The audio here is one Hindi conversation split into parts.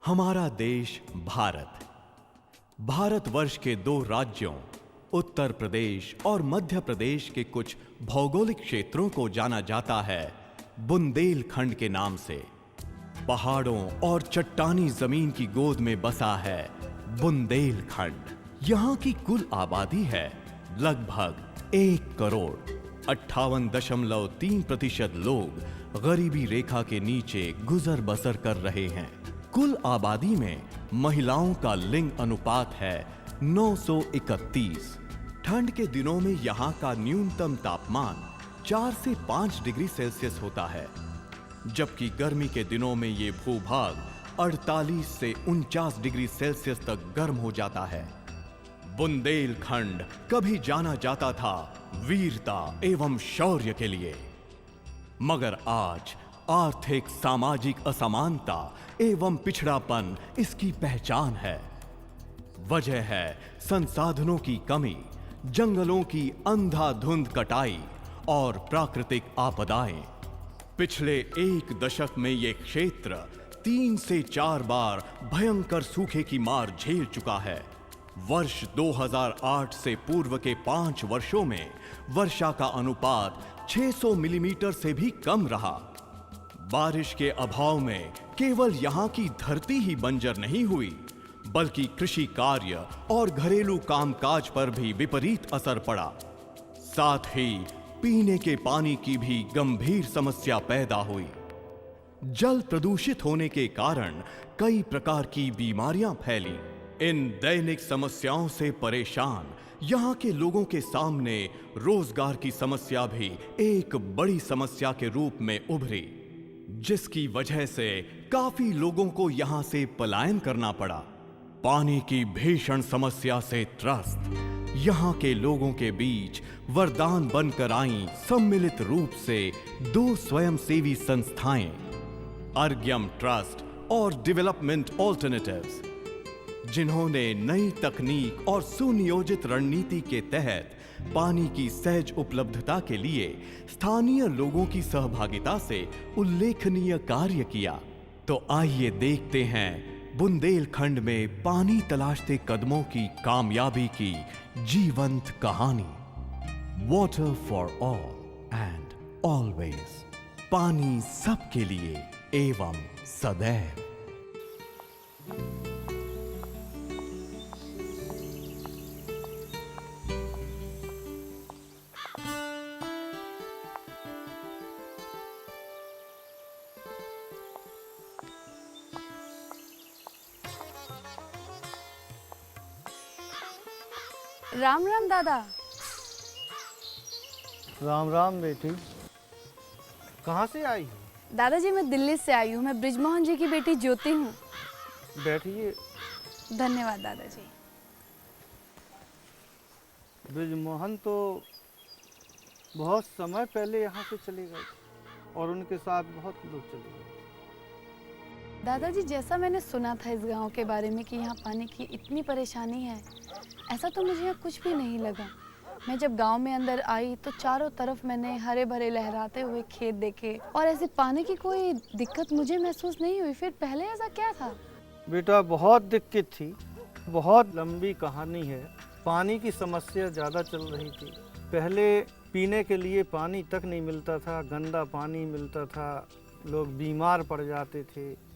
हमारा देश भारत भारतवर्ष के दो राज्यों उत्तर प्रदेश और मध्य प्रदेश के कुछ भौगोलिक क्षेत्रों को जाना जाता है बुंदेलखंड के नाम से। पहाड़ों और चट्टानी जमीन की गोद में बसा है बुंदेलखंड। यहाँ की कुल आबादी है लगभग 1,58.3% लोग गरीबी रेखा के नीचे गुजर बसर कर रहे हैं। कुल आबादी में महिलाओं का लिंग अनुपात है 931। ठंड के दिनों में यहाँ का न्यूनतम तापमान 4 से 5 डिग्री सेल्सियस होता है, जबकि गर्मी के दिनों में ये भूभाग 48 से 49 डिग्री सेल्सियस तक गर्म हो जाता है। बुंदेलखंड कभी जाना जाता था वीरता एवं शौर्य के लिए, मगर आज आर्थिक सामाजिक असमानता एवं पिछड़ापन इसकी पहचान है। वजह है संसाधनों की कमी, जंगलों की अंधाधुंध कटाई और प्राकृतिक आपदाएं। पिछले 1 दशक में ये क्षेत्र 3 से 4 बार भयंकर सूखे की मार झेल चुका है। वर्ष 2008 से पूर्व के 5 वर्षों में वर्षा का अनुपात 600 मिलीमीटर से भी कम रहा। बारिश के अभाव में केवल यहाँ की धरती ही बंजर नहीं हुई, बल्कि कृषि कार्य और घरेलू कामकाज पर भी विपरीत असर पड़ा। साथ ही पीने के पानी की भी गंभीर समस्या पैदा हुई। जल प्रदूषित होने के कारण कई प्रकार की बीमारियां फैली। इन दैनिक समस्याओं से परेशान यहाँ के लोगों के सामने रोजगार की समस्या भी एक बड़ी समस्या के रूप में उभरी, जिसकी वजह से काफी लोगों को यहाँ से पलायन करना पड़ा। पानी की भीषण समस्या से त्रस्त यहाँ के लोगों के बीच वरदान बनकर आईं सम्मिलित रूप से 2 स्वयंसेवी संस्थाएं, अर्ग्यम ट्रस्ट और डेवलपमेंट ऑल्टरनेटिव्स, जिन्होंने नई तकनीक और सुनियोजित रणनीति के तहत पानी की सहज उपलब्धता के लिए स्थानीय लोगों की सहभागिता से उल्लेखनीय कार्य किया। तो आइए देखते हैं बुंदेलखंड में पानी तलाशते कदमों की कामयाबी की जीवंत कहानी। Water for all and always, पानी सबके लिए एवं सदैव। राम राम दादा। राम राम बेटी, कहाँ से आई हो? दादाजी मैं दिल्ली से आई हूँ। मैं ब्रिजमोहन जी की बेटी ज्योति हूँ। बैठिए। धन्यवाद दादाजी। ब्रिजमोहन तो बहुत समय पहले यहाँ से चले गए और उनके साथ बहुत लोग चले गए। दादाजी जैसा मैंने सुना था इस गांव के बारे में कि यहाँ पानी की इतनी परेशानी है, ऐसा तो मुझे यहाँ कुछ भी नहीं लगा। मैं जब गांव में अंदर आई तो चारों तरफ मैंने हरे भरे लहराते हुए खेत देखे और ऐसे पानी की कोई दिक्कत मुझे महसूस नहीं हुई। फिर पहले ऐसा क्या था? बेटा बहुत दिक्कत थी, बहुत लंबी कहानी है। पानी की समस्या ज़्यादा चल रही थी। पहले पीने के लिए पानी तक नहीं मिलता था, गंदा पानी मिलता था, लोग बीमार पड़ जाते थे।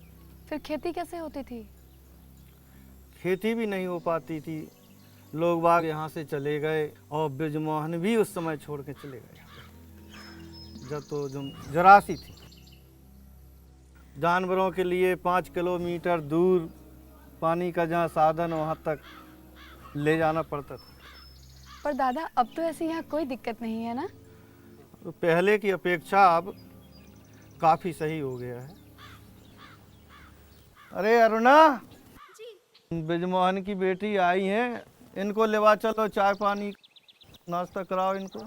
फिर खेती कैसे होती थी? खेती भी नहीं हो पाती थी। लोग बाग यहाँ से चले गए और ब्रिजमोहन भी उस समय छोड़ के चले गए जब तो जरासी थी। जानवरों के लिए 5 किलोमीटर दूर पानी का जहाँ साधन वहाँ तक ले जाना पड़ता था। पर दादा अब तो ऐसी यहाँ कोई दिक्कत नहीं है ना? तो पहले की अपेक्षा अब काफ़ी सही हो गया है। अरे अरुणा, ब्रिजमोहन की बेटी आई हैं, इनको लेवा चलो, चाय पानी नाश्ता कराओ इनको।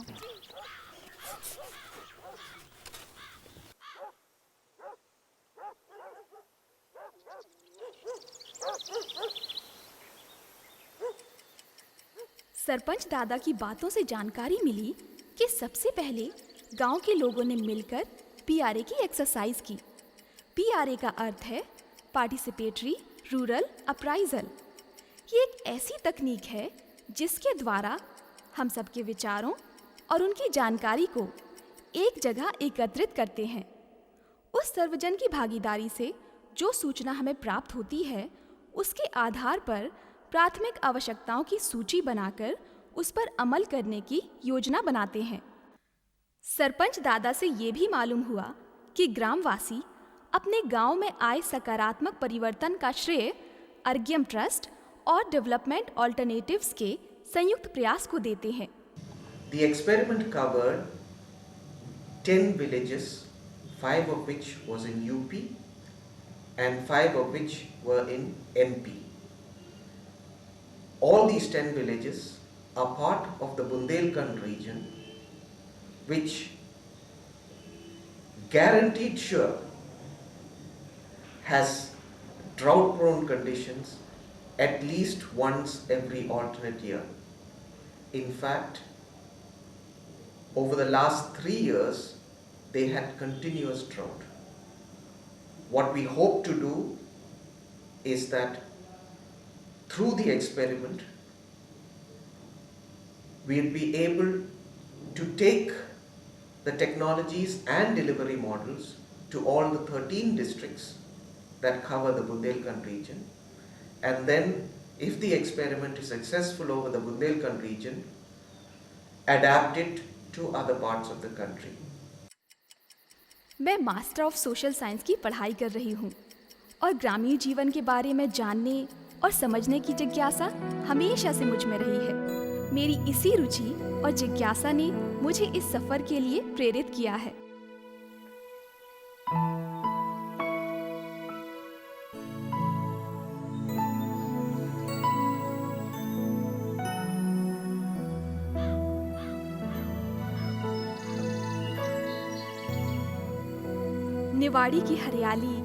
सरपंच दादा की बातों से जानकारी मिली कि सबसे पहले गांव के लोगों ने मिलकर पीआरए की एक्सरसाइज की। पीआरए का अर्थ है पार्टिसिपेटरी रूरल अप्राइजल ये एक ऐसी तकनीक है जिसके द्वारा हम सबके विचारों और उनकी जानकारी को एक जगह एकत्रित करते हैं। उस सर्वजन की भागीदारी से जो सूचना हमें प्राप्त होती है उसके आधार पर प्राथमिक आवश्यकताओं की सूची बनाकर उस पर अमल करने की योजना बनाते हैं। सरपंच दादा से ये भी मालूम हुआ कि ग्रामवासी अपने गांव में आए सकारात्मक परिवर्तन का श्रेय अर्ग्यम ट्रस्ट और डेवलपमेंट ऑल्टरनेटिव्स के संयुक्त प्रयास को देते हैं। The experiment covered 10 villages, 5 of which was in UP and 5 of which were in MP. All these 10 villages are part of the Bundelkhand region, which guaranteed sure has drought prone conditions at least once every alternate year. In fact, over the last 3 years, they had continuous drought. What we hope to do is that through the experiment, we'll be able to take the technologies and delivery models to all the 13 districts that cover the Bundelkhand region. And then, if the experiment is successful over the Bundelkhand region, adapt it to other parts of the country. मैं मास्टर ऑफ सोशल साइंस की पढ़ाई कर रही हूँ और ग्रामीण जीवन के बारे में जानने और समझने की जिज्ञासा हमेशा से मुझ में रही है। मेरी इसी रुचि और जिज्ञासा ने मुझे इस सफर के लिए प्रेरित किया है। निवाड़ी की हरियाली,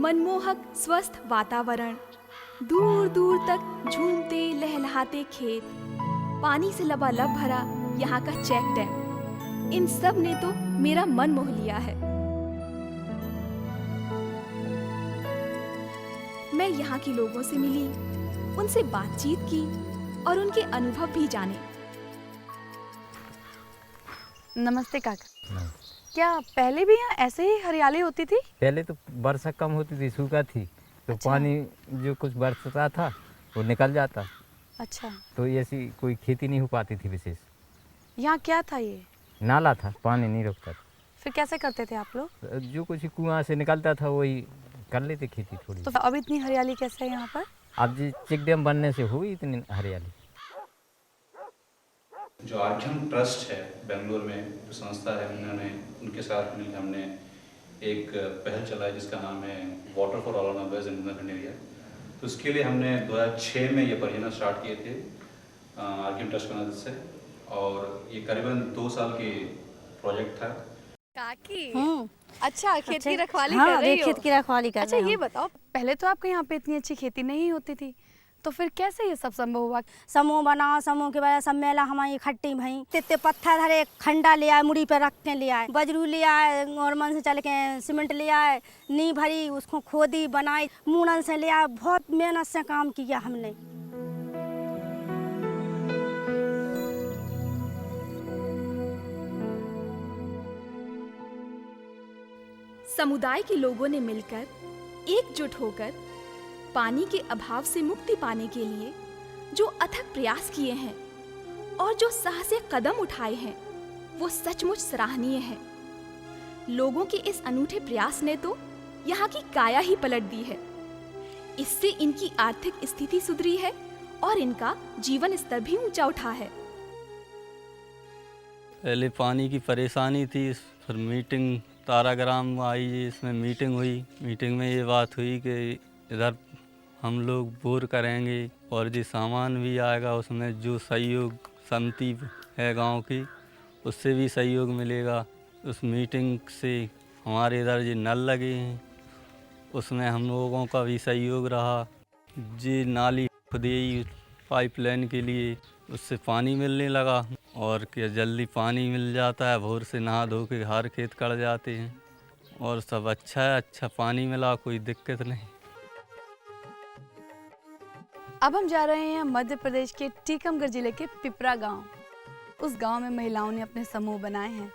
मनमोहक स्वस्थ वातावरण, दूर दूर तक झूमते लहलहाते खेत, पानी से लबालब भरा यहाँ का चेक डैम, इन सब ने तो मेरा मन मोह लिया है। मैं यहाँ के लोगों से मिली, उनसे बातचीत की और उनके अनुभव भी जाने। नमस्ते काका। क्या पहले भी यहाँ ऐसे ही हरियाली होती थी? पहले तो वर्षा कम होती थी, सूखा थी, तो अच्छा। पानी जो कुछ बरसता था वो निकल जाता, अच्छा, तो ऐसी कोई खेती नहीं हो पाती थी विशेष। यहाँ क्या था ये? नाला था, पानी नहीं रुकता था। फिर कैसे करते थे आप लोग? जो कुछ कुआं से निकलता था वही कर लेते खेती थोड़ी। तो अब इतनी हरियाली कैसे है यहाँ पर? अब जी चेक डैम बनने से हुई इतनी हरियाली। जो आर्घ्यम ट्रस्ट है बेंगलोर में, जो संस्था है, उनके साथ मिलकर हमने एक पहल चलाई जिसका नाम है वाटर फॉर ऑल नर्बर्स इन बुंदेलखंड एरिया। तो उसके लिए हमने 2006 में ये परियोजना स्टार्ट किए थे आर्घ्यम ट्रस्ट की मदद से, और ये करीबन 2 साल की प्रोजेक्ट था। काकी, अच्छा खेत की रखवाली हाँ, कर रही हो? खेत की रखवाली कर अच्छा रहे ये हैं। बताओ, पहले तो आपके यहाँ पे इतनी अच्छी खेती नहीं होती थी, तो फिर कैसे ये सब संभव हुआ? समूह बना, समूह के बाद सब मेला हमारी इकट्ठी भई, तित्ते पत्थर धरे, खंडा ले आए, मुड़ी पे रख के ले आए, बजरू ले आए, और मन से चल के सीमेंट ले आए, नींव भरी, उसको खोदी बनाई, मूड़न से ले आए, बहुत मेहनत से काम किया हमने। समुदाय के लोगों ने मिलकर एकजुट होकर पानी के अभाव से मुक्ति पाने के लिए जो अथक प्रयास किए हैं और जो साहसिक कदम उठाए हैं वो सचमुच सराहनीय है। लोगों के इस अनूठे प्रयास ने तो यहाँ की काया ही पलट दी है। इससे इनकी आर्थिक स्थिति सुधरी है और इनका जीवन स्तर भी ऊंचा उठा है। पहले पानी की परेशानी थी, फिर मीटिंग ताराग्राम आई, इसमें मीटिंग हुई। मीटिंग में ये बात हुई कि इधर हम लोग बोर करेंगे और जो सामान भी आएगा उसमें जो सहयोग समिति है गांव की उससे भी सहयोग मिलेगा। उस मीटिंग से हमारे इधर जो नल लगे हैं उसमें हम लोगों का भी सहयोग रहा। जी नाली खुदी पाइपलाइन के लिए, उससे पानी मिलने लगा और क्या जल्दी पानी मिल जाता है। भोर से नहा धो के हर खेत कट जाते हैं और सब अच्छा है, अच्छा पानी मिला, कोई दिक्कत नहीं। अब हम जा रहे हैं मध्य प्रदेश के टीकमगढ़ जिले के पिपरा गांव। उस गांव में महिलाओं ने अपने समूह बनाए हैं।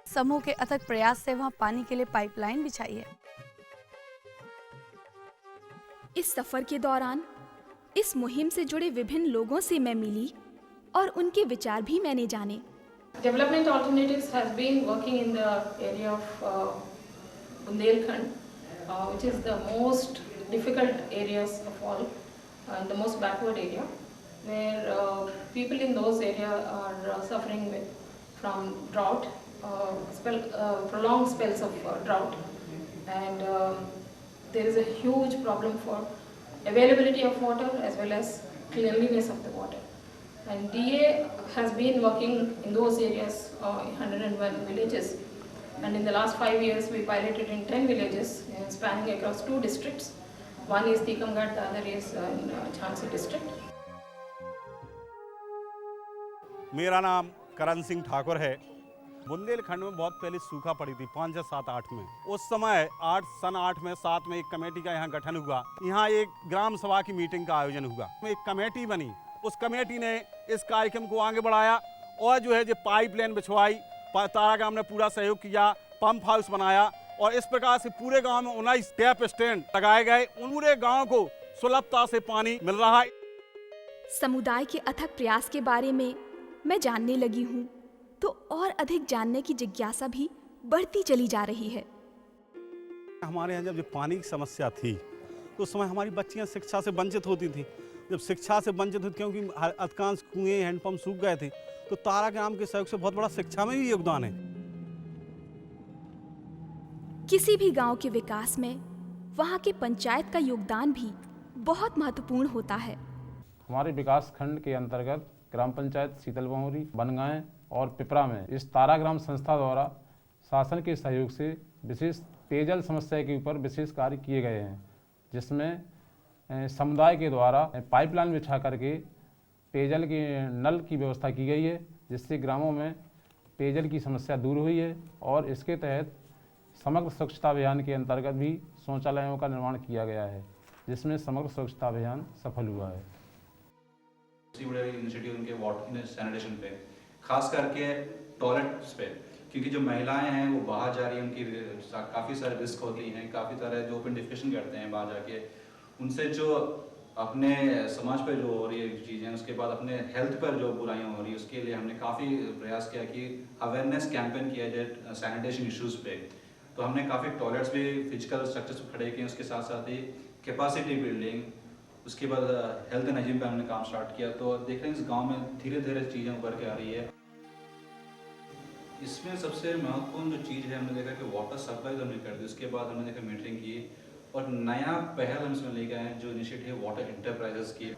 समूह के अथक प्रयास से वहां पानी के लिए पाइपलाइन बिछाई है। इस सफर के दौरान इस मुहिम से जुड़े विभिन्न लोगों से मैं मिली और उनके विचार भी मैंने जाने। Development Alternatives has been working in the area of Bundelkhand, which is the most difficult areas of all, the most backward area, where people in those areas are suffering from drought, prolonged spells of drought, and there is a huge problem for availability of water as well as cleanliness of the water. And DA has been working in those areas, 101 villages, and in the last 5 years we piloted in 10 villages spanning across 2 districts. One is Tikamgarh, the other is in Jhansi district. मेरा नाम करण सिंह ठाकुर है। बुंदेलखंड में बहुत पहले सूखा पड़ी थी 5 या 7, 8 में। उस समय सन 8 में 7 में एक कमेटी का यहाँ गठन हुआ। यहाँ एक ग्राम सभा की मीटिंग का आयोजन हुआ। एक कमेटी बनी, उस कमेटी ने इस कार्यक्रम को आगे बढ़ाया और जो है जो पाइपलाइन बिछवाई, तारागाम ने पूरा सहयोग किया, पंप हाउस बनाया और इस प्रकार से पूरे गांव में 19 टैप स्टैंड लगाए गए। पूरे गांव को सुलभता से पानी मिल रहा है। समुदाय के अथक प्रयास के बारे में मैं जानने लगी हूँ तो और अधिक जानने की जिज्ञासा भी बढ़ती चली जा रही है। हमारे यहाँ जब पानी की समस्या थी तो उस समय हमारी बच्चियाँ शिक्षा से वंचित होती थी। जब शिक्षा से वंचित हुई क्योंकि अधिकांश कुएं हैंडपम्प सूख गए थे, तो ताराग्राम के सहयोग से बहुत बड़ा शिक्षा में भी योगदान है। किसी भी गांव के विकास में वहां के पंचायत का योगदान भी बहुत महत्वपूर्ण होता है। हमारे विकास खंड के अंतर्गत ग्राम पंचायत शीतलबहोरी, बनगांव और पिपरा में इस ताराग्राम संस्था द्वारा शासन के सहयोग से विशेष पेयजल समस्या के ऊपर विशेष कार्य किए गए हैं, जिसमें समुदाय के द्वारा पाइपलाइन बिछा करके पेयजल के नल की व्यवस्था की गई है, जिससे ग्रामों में पेयजल की समस्या दूर हुई है। और इसके तहत समग्र स्वच्छता अभियान के अंतर्गत भी शौचालयों का निर्माण किया गया है, जिसमें समग्र स्वच्छता अभियान सफल हुआ है। इनिशिएटिव उनके वाटर सैनिटेशन पे, खास करके टॉयलेट्स पे, क्योंकि जो महिलाएं हैं वो बाहर जा रही हैं, उनकी काफ़ी सारे रिस्क होती हैं, काफ़ी सारे जो ओपन डिफेकेशन करते हैं बाहर जाके, उनसे जो अपने समाज पर जो हो रही है चीज़ें, उसके बाद अपने हेल्थ पर जो बुराइयां हो रही है, उसके लिए हमने काफ़ी प्रयास किया कि अवेयरनेस कैंपेन किया जाए सैनिटेशन इश्यूज़ पे। तो हमने काफ़ी टॉयलेट्स भी फिजिकल स्ट्रक्चर्स खड़े किए, उसके साथ साथ ही कैपेसिटी बिल्डिंग, उसके बाद हेल्थ एंड हाइजीन पे हमने काम स्टार्ट किया। तो देख रहे हैं इस गांव में धीरे धीरे चीज़ें उभर के आ रही है। इसमें सबसे महत्वपूर्ण जो चीज़ है, हमने देखा कि वाटर सप्लाई तो हमने कर दी, उसके बाद हमने देखा मीटरिंग की और नया पहल हम इसमें लेके आए जो इनिशिएटिव वाटर इंटरप्राइजेस की,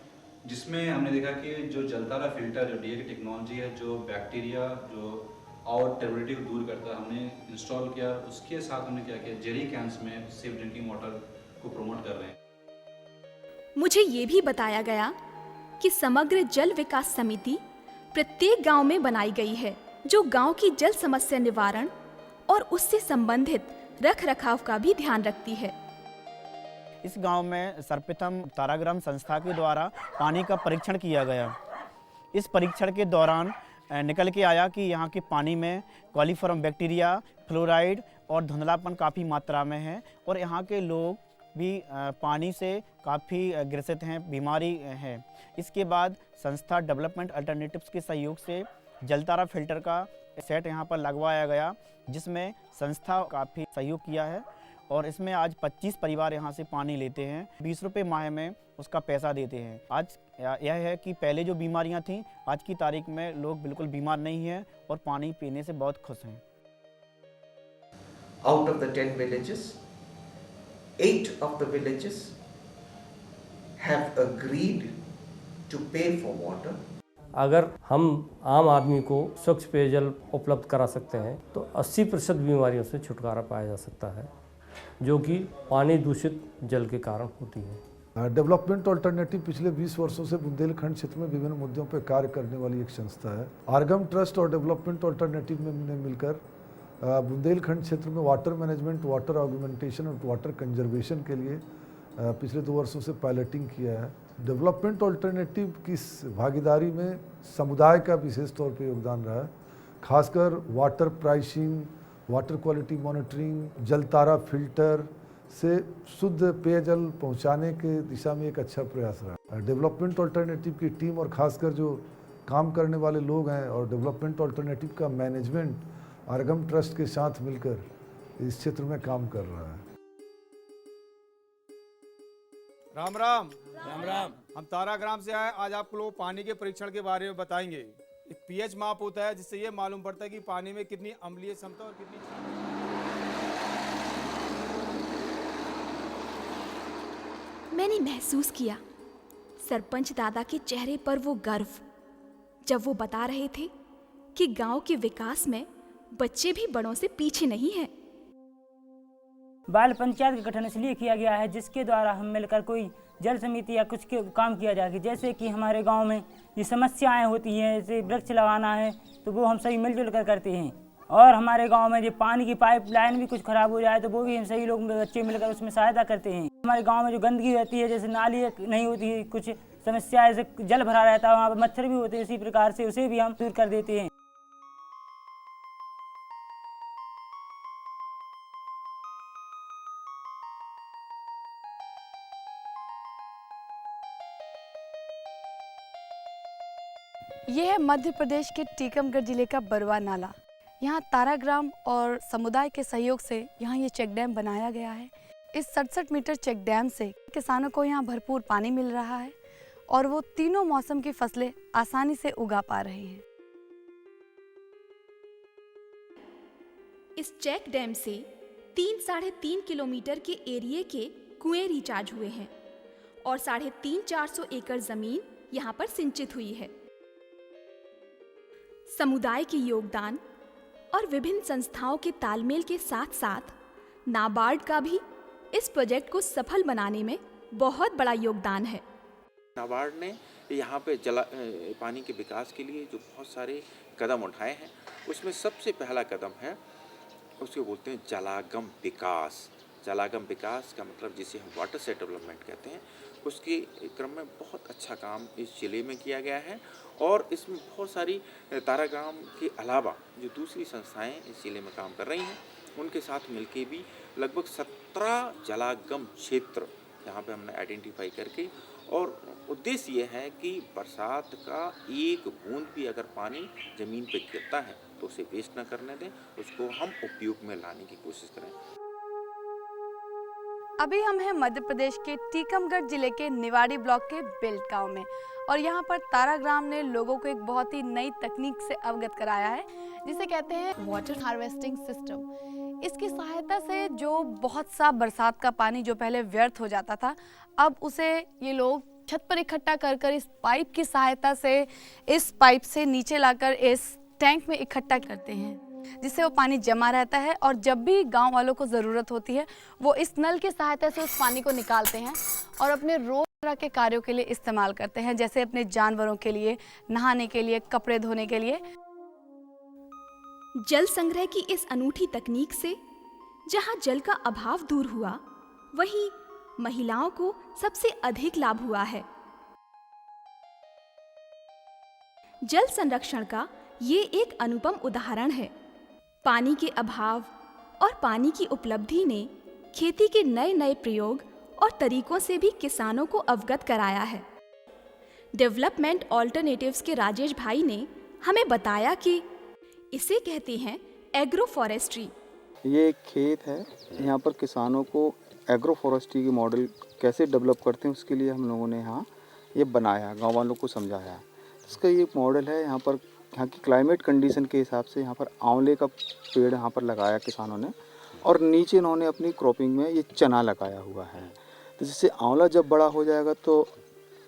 जिसमें हमने देखा कि जो जलतारा फिल्टर जो डीए की टेक्नोलॉजी है, जो बैक्टीरिया जो और टर्बिडिटी को दूर करता है, हमने इंस्टॉल किया। उसके साथ हमने क्या किया, जेरी कैंस में सेफ ड्रिंकिंग वाटर को प्रमोट कर रहे हैं। मुझे ये भी बताया गया कि समग्र जल विकास समिति प्रत्येक गांव में बनाई गई है, जो गांव की जल समस्या निवारण और उससे संबंधित रख रखाव का भी ध्यान रखती है। इस गांव में सर्वप्रथम ताराग्राम संस्था के द्वारा पानी का परीक्षण किया गया। इस परीक्षण के दौरान निकल के आया कि यहाँ के पानी में कॉलीफॉर्म बैक्टीरिया, फ्लोराइड और धुंधलापन काफ़ी मात्रा में है और यहाँ के लोग भी पानी से काफ़ी ग्रसित हैं, बीमारी है। इसके बाद संस्था डेवलपमेंट अल्टरनेटिव्स के सहयोग से जलतारा फिल्टर का सेट यहाँ पर लगवाया गया, जिसमें संस्था काफ़ी सहयोग किया है और इसमें आज 25 परिवार यहाँ से पानी लेते हैं। 20 रुपये माह में उसका पैसा देते हैं। आज यह है कि पहले जो बीमारियाँ थीं, आज की तारीख में लोग बिल्कुल बीमार नहीं हैं और पानी पीने से बहुत खुश हैं। Out of the 10 villages, 8 of the villages have agreed to pay for water. अगर हम आम आदमी को स्वच्छ पेयजल उपलब्ध करा सकते हैं तो 80% बीमारियों से छुटकारा पाया जा सकता है, जो कि पानी दूषित जल के कारण होती है। डेवलपमेंट अल्टरनेटिव पिछले 20 वर्षों से बुंदेलखंड क्षेत्र में विभिन्न मुद्दों पर कार्य करने वाली एक संस्था है। आर्गम ट्रस्ट और डेवलपमेंट अल्टरनेटिव ने मिलकर बुंदेलखंड क्षेत्र में वाटर मैनेजमेंट, वाटर ऑगमेंटेशन और वाटर कंजर्वेशन के लिए पिछले 2 वर्षों से पायलटिंग किया है। डेवलपमेंट ऑल्टरनेटिव की भागीदारी में समुदाय का विशेष तौर पे योगदान रहा है, खासकर water pricing, water quality monitoring, Jaltara filter से शुद्ध पेयजल पहुंचाने के दिशा में एक अच्छा प्रयास रहा। डेवलपमेंट ऑल्टरनेटिव की टीम और खासकर जो काम करने वाले लोग हैं और डेवलपमेंट ऑल्टरनेटिव का मैनेजमेंट आर्गम ट्रस्ट के साथ मिलकर इस क्षेत्र में काम कर रहा है। राम राम। राम राम। हम ताराग्राम से आए, आज आप लोग पानी के परीक्षण के बारे में बताएंगे। एक पीएच माप होता है जिससे ये मालूम पड़ता है कि पानी में कितनी अम्लीय क्षमता और कितनी। मैंने महसूस किया सरपंच दादा के चेहरे पर वो गर्व, जब वो बता रहे थे कि गांव के विकास में बच्चे भी बड़ों से पीछे नहीं हैं। बाल पंचायत का गठन इसलिए किया गया है जिसके द्वारा हम मिलकर कोई जल समिति या कुछ के काम किया जाए, जैसे कि हमारे गांव में ये समस्याएं होती हैं, जैसे वृक्ष लगाना है तो वो हम सभी मिलजुल कर करते हैं। और हमारे गांव में जो पानी की पाइपलाइन भी कुछ खराब हो जाए तो वो भी हम सभी लोग बच्चे मिलकर उसमें सहायता करते हैं। हमारे गांव में जो गंदगी रहती है, जैसे नाली नहीं होती है, कुछ समस्या जैसे जल भरा रहता है, वहाँ पर मच्छर भी होते हैं, इसी प्रकार से उसे भी हम दूर कर देते हैं। यह है मध्य प्रदेश के टीकमगढ़ जिले का बरवा नाला। यहाँ ताराग्राम और समुदाय के सहयोग से यहाँ ये चेक डैम बनाया गया है। इस 67 मीटर चेक डैम से किसानों को यहाँ भरपूर पानी मिल रहा है और वो तीनों मौसम की फसलें आसानी से उगा पा रहे हैं। इस चेक डैम से 3-3.5 किलोमीटर के एरिया के कुएं रिचार्ज हुए हैं और 350-400 एकड़ जमीन यहाँ पर सिंचित हुई है। समुदाय के योगदान और विभिन्न संस्थाओं के तालमेल के साथ साथ नाबार्ड का भी इस प्रोजेक्ट को सफल बनाने में बहुत बड़ा योगदान है। नाबार्ड ने यहाँ पे पानी के विकास के लिए जो बहुत सारे कदम उठाए हैं, उसमें सबसे पहला कदम है, उसको बोलते हैं जलागम विकास। जलागम विकास का मतलब जिसे हम वाटर सेट डेवलपमेंट कहते हैं, उसके क्रम में बहुत अच्छा काम इस जिले में किया गया है। और इसमें बहुत सारी ताराग्राम के अलावा जो दूसरी संस्थाएं इस जिले में काम कर रही हैं, उनके साथ मिलके भी लगभग 17 जलागम क्षेत्र यहाँ पे हमने आइडेंटिफाई करके, और उद्देश्य ये है कि बरसात का एक बूंद भी अगर पानी ज़मीन पे गिरता है तो उसे वेस्ट न करने दें, उसको हम उपयोग में लाने की कोशिश करें। अभी हम हैं मध्य प्रदेश के टीकमगढ़ जिले के निवाड़ी ब्लॉक के बेल्ट गांव में और यहाँ पर ताराग्राम ने लोगों को एक बहुत ही नई तकनीक से अवगत कराया है जिसे कहते हैं वाटर हार्वेस्टिंग सिस्टम। इसकी सहायता से जो बहुत सा बरसात का पानी जो पहले व्यर्थ हो जाता था, अब उसे ये लोग छत पर इकट्ठा कर इस पाइप की सहायता से इस पाइप से नीचे लाकर इस टैंक में इकट्ठा करते हैं, जिससे वो पानी जमा रहता है और जब भी गांव वालों को ज़रूरत होती है वो इस नल की सहायता से उस पानी को निकालते हैं और अपने रोज़मर्रा के कार्यों के लिए इस्तेमाल करते हैं, जैसे अपने जानवरों के लिए, नहाने के लिए, कपड़े धोने के लिए। जल संग्रह की इस अनूठी तकनीक से जहां जल का अभाव दूर हुआ, वहीं महिलाओं को सबसे अधिक लाभ हुआ है। जल संरक्षण का ये एक अनुपम उदाहरण है। पानी के अभाव और पानी की उपलब्धि ने खेती के नए नए प्रयोग और तरीकों से भी किसानों को अवगत कराया है। डेवलपमेंट ऑल्टरनेटिव्स के राजेश भाई ने हमें बताया कि इसे कहते हैं एग्रो फॉरेस्ट्री। ये एक खेत है, यहाँ पर किसानों को एग्रो फॉरेस्ट्री के मॉडल कैसे डेवलप करते हैं उसके लिए हम लोगों ने यहाँ ये बनाया, गाँव वालों को समझाया। इसका ये मॉडल है, यहाँ पर यहाँ की क्लाइमेट कंडीशन के हिसाब से यहाँ पर आंवले का पेड़ यहाँ पर लगाया किसानों ने, और नीचे इन्होंने अपनी क्रॉपिंग में ये चना लगाया हुआ है। तो जिससे आंवला जब बड़ा हो जाएगा तो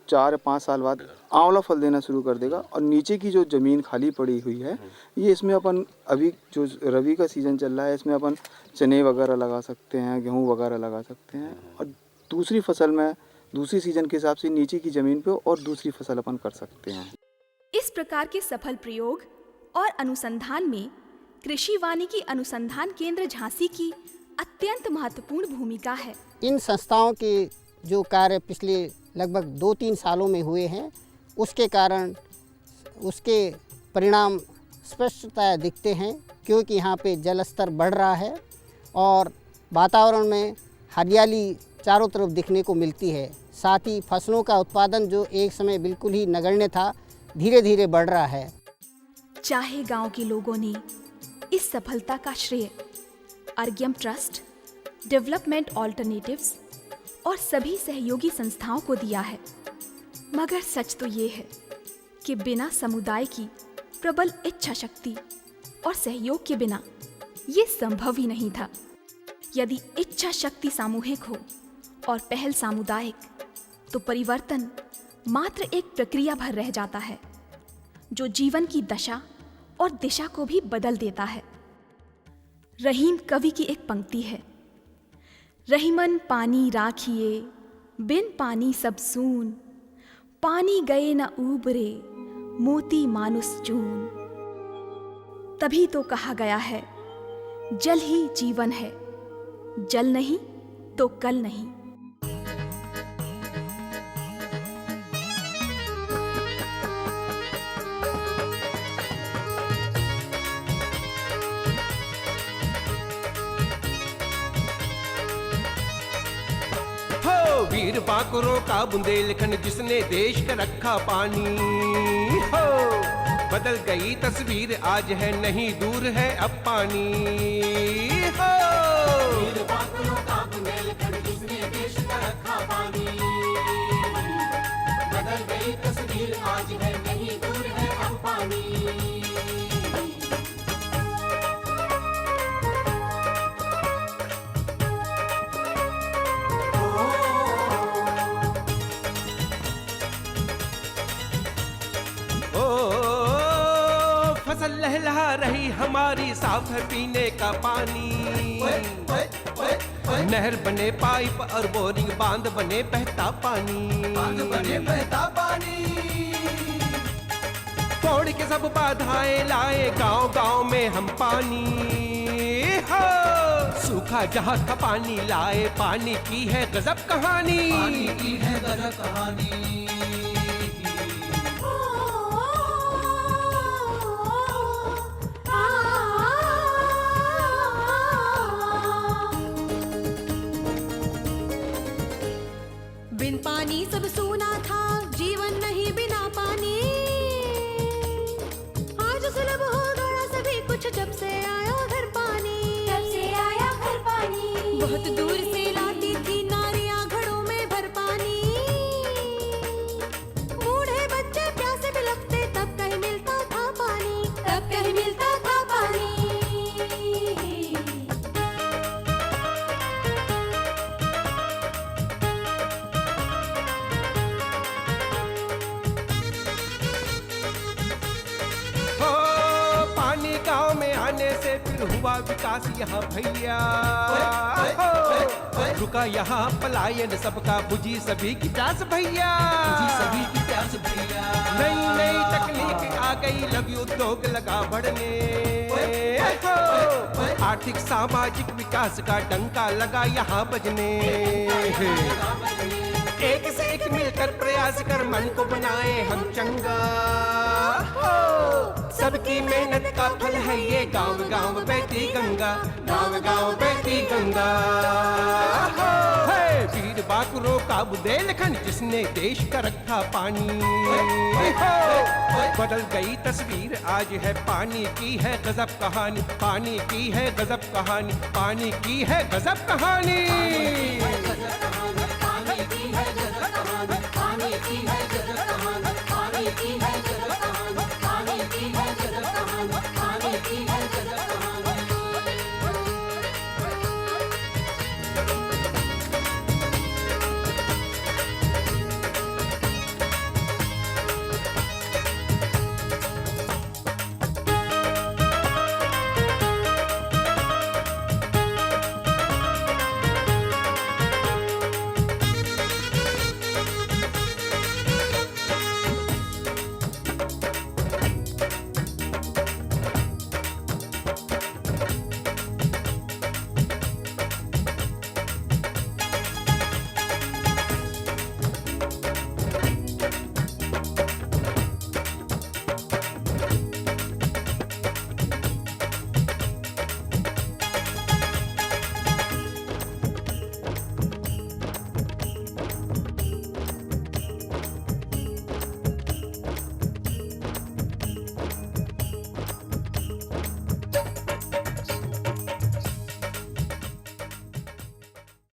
4 या 5 साल बाद आंवला फल देना शुरू कर देगा। और नीचे की जो ज़मीन खाली पड़ी हुई है, ये इसमें अपन अभी जो रबी का सीज़न चल रहा है, इसमें अपन चने वगैरह लगा सकते हैं, गेहूँ वगैरह लगा सकते हैं, और दूसरी फसल में दूसरी सीज़न के हिसाब से नीचे की ज़मीन पे और दूसरी फसल अपन कर सकते हैं। इस प्रकार के सफल प्रयोग और अनुसंधान में कृषि वानिकी अनुसंधान केंद्र झांसी की अत्यंत महत्वपूर्ण भूमिका है। इन संस्थाओं के जो कार्य पिछले लगभग 2-3 सालों में हुए हैं, उसके कारण उसके परिणाम स्पष्टतः दिखते हैं, क्योंकि यहाँ पे जल स्तर बढ़ रहा है और वातावरण में हरियाली चारों तरफ दिखने को मिलती है। साथ ही फसलों का उत्पादन जो एक समय बिल्कुल ही नगण्य था, धीरे धीरे बढ़ रहा है। चाहे गांव के लोगों ने इस सफलता का श्रेय अर्ग्यम ट्रस्ट, डेवलपमेंट ऑल्टरनेटिव्स और सभी सहयोगी संस्थाओं को दिया है, मगर सच तो ये है कि बिना समुदाय की प्रबल इच्छा शक्ति और सहयोग के बिना ये संभव ही नहीं था। यदि इच्छा शक्ति सामूहिक हो और पहल सामुदायिक, तो परिवर्तन मात्र एक प्रक्रिया भर रह जाता है, जो जीवन की दशा और दिशा को भी बदल देता है। रहीम कवि की एक पंक्ति है, रहीमन पानी राखिए, बिन पानी सब सून, पानी गए न ऊबरे, मोती मानुस चून। तभी तो कहा गया है, जल ही जीवन है, जल नहीं तो कल नहीं। वीर बांकुरों का बुंदेलखंड जिसने देश का रखा पानी हो, बदल गई तस्वीर आज है नहीं दूर है अब पानी हो। वीर बांकुरों का बुंदेलखंड जिसने देश का रखा पानी, बदल गई तस्वीर आज है नहीं दूर है अब पानी। फसल लहलहा रही हमारी, साफ है पीने का पानी। नहर बने पाइप और बोरिंग, बांध बने बहता पानी, बांध बने बहता पानी। तोड़ के सब बाधाएं लाए गांव गांव में हम पानी हो। सूखा जहां था पानी लाए, पानी की है गजब कहानी, पानी की है गजब कहानी। बिन पानी सब सूना था, जीवन नहीं बिना पानी। आज सुलभ हो गया सभी कुछ जब से आया घर पानी, जब से आया घर पानी। बहुत दूर से लाती थी नारियां घड़ों में भर पानी। बूढ़े बच्चे प्यासे बिलखते तब कहीं मिलता था पानी, तब कहीं मिलता था पानी। से फिर हुआ विकास यहाँ भैया, रुका यहाँ पलायन सबका, बुझी सभी की प्यास भैया, सभी की प्यास भैया। नई नई तकनीक आ गई, लघु उद्योग लगा बढ़ने, आर्थिक सामाजिक विकास का डंका लगा यहाँ बजने। एक से एक मिलकर प्रयास कर मन को बनाए हम चंगा, सबकी मेहनत का फल है ये गांव गांव बहती गंगा, गांव गांव बहती गंगा। है वीर बांकुरों का बुंदेलखंड जिसने देश का रखा पानी, बदल गई तस्वीर आज है पानी की है गजब कहानी, पानी की है गजब कहानी, पानी की है गजब कहानी। पानी की है गजब कहानी, पानी की है गजब कहानी, पानी की है गजब